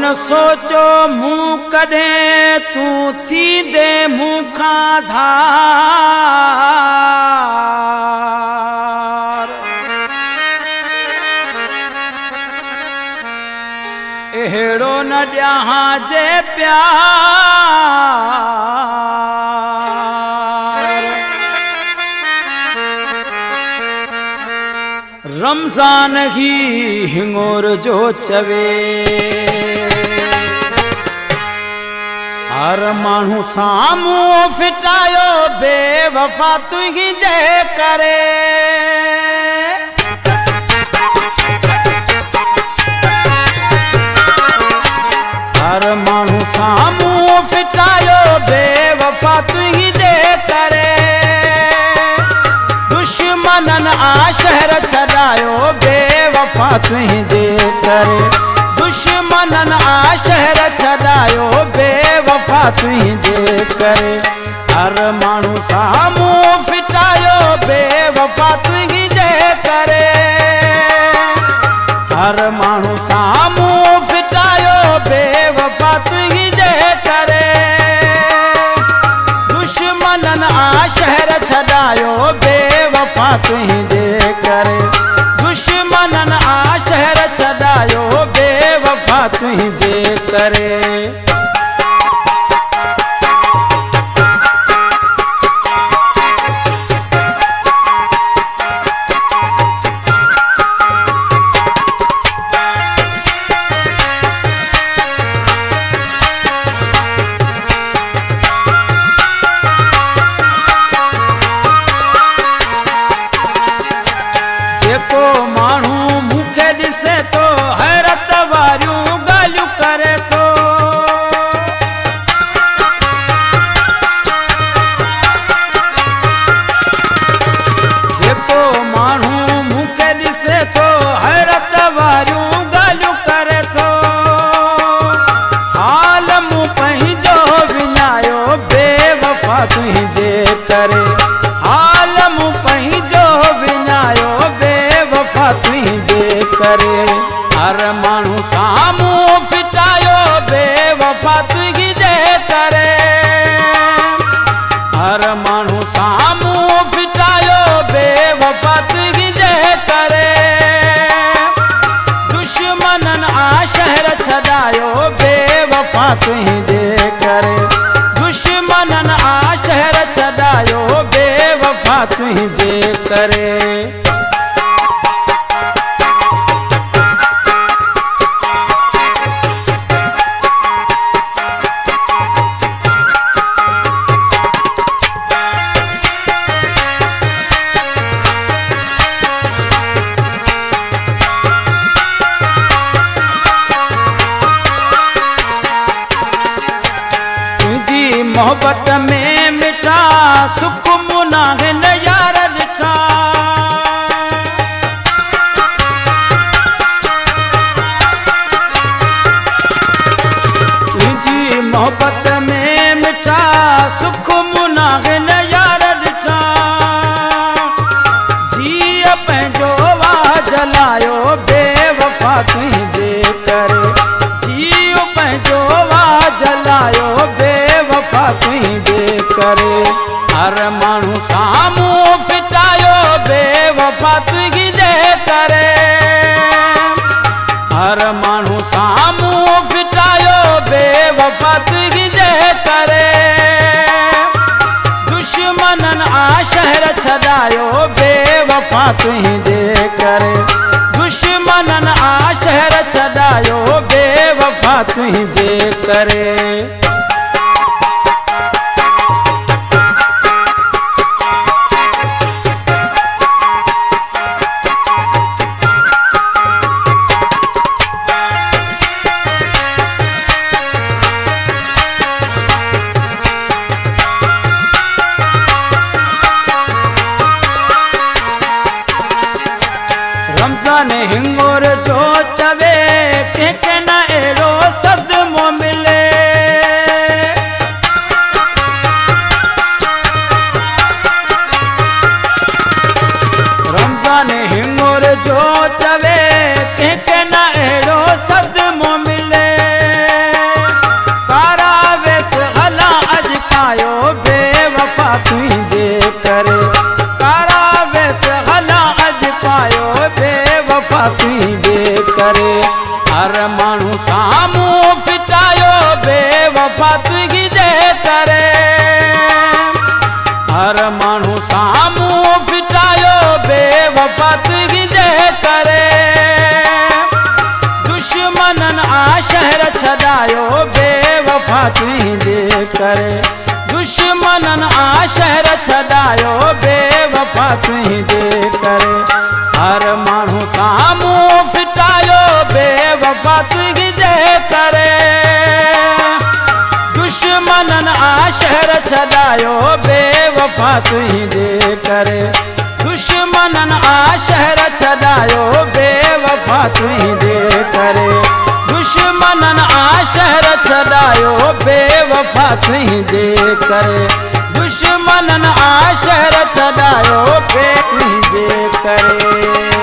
न सोचो मूं कॾहिं तूं थींदे मूंखां धार। अहिड़ो न ॾियां जे प्यार। रमज़ान ही हिंगोर जो चवे हर माण्हू साम्हूं फिटायो बेवफा तुंहिंजे करे। हर माण्हू साम्हूं फिटायो बेवफा तुंहिंजे करे। दुश्मननि आ शहर छॾायो बेवफा तुंहिंजे करे। दुश्मननि आ शहर छॾायो बेवफा तुंहिंजे करे। हर माण्हू साम्हूं फिटायो बेवफा तुंहिंजे करे। हर माण्हू साम्हूं फिटायो बेवफा तुंहिंजे करे। दुश्मननि आ शहर छॾायो बेवफा तुंहिंजे करे। दुश्मननि आ शहर छॾायो बेवफा तुंहिंजे करे। जेको माण्हू मूंखे ॾिसे थो हैरत वारियूं ॻाल्हियूं करे थो। जेको माण्हू मूंखे ॾिसे थो हैरत वारियूं ॻाल्हियूं करे थो। हाल मूं पंहिंजो विञायो बेवफा तुंहिंजे करे। हाल मूं पंहिंजो विञायो बेवफा तुंहिंजे करे। हर माण्हू साम्हूं फिटायो बेवफा तुंहिंजे करे। हर माण्हू साम्हूं फिटायो बेवफा तुंहिंजे करे। दुश्मननि आ शहर छॾायो बेवफा तुंहिंजे करे। दुश्मननि आ शहर छॾायो बेवफा तुंहिंजे करे। तुंहिंजी मोहब्बत में मिठा सुख मुना हिन यार ॾिठा। तुंहिंजी मोहब्बत में मिठा सुख मुना हिन यार ॾिठा। जीअ पंहिंजो वाह जलायो बेवफा तुंहिंजे करे। जीअ पंहिंजो वाह जलायो बेवफा तुंहिंजे करे। हर माण्हू साम्हूं फिटायो बेवफा तुंहिंजे करे। हर माण्हू साम्हूं फिटायो बेवफा तुंहिंजे करे। दुश्मननि आ शहर छॾायो बेवफा तुंहिंजे करे। दुश्मननि आ शहर छॾायो बेवफा तुंहिंजे करे। रमज़ान हिंगोर जो चवे कंहिंखे न अहिड़ो सदमो मिले। बेवफा तुंहिंजे करे। दुश्मनन आ शहर छॾायो बेवफा तुंहिंजे करे। हर माण्हू साम्हूं फिटायो बेवफा तुंहिंजे करे। दुश्मनन आ शहर छॾायो बेवफा तुंहिंजे करे। दुश्मनन आ शहर छॾायो बेवफा तुंहिंजे करे। दुश्मनन आ शहर छॾायो बेवफा तुंहिंजे करे। दुश्मनन आ शहर छॾायो तुंहिंजे करे।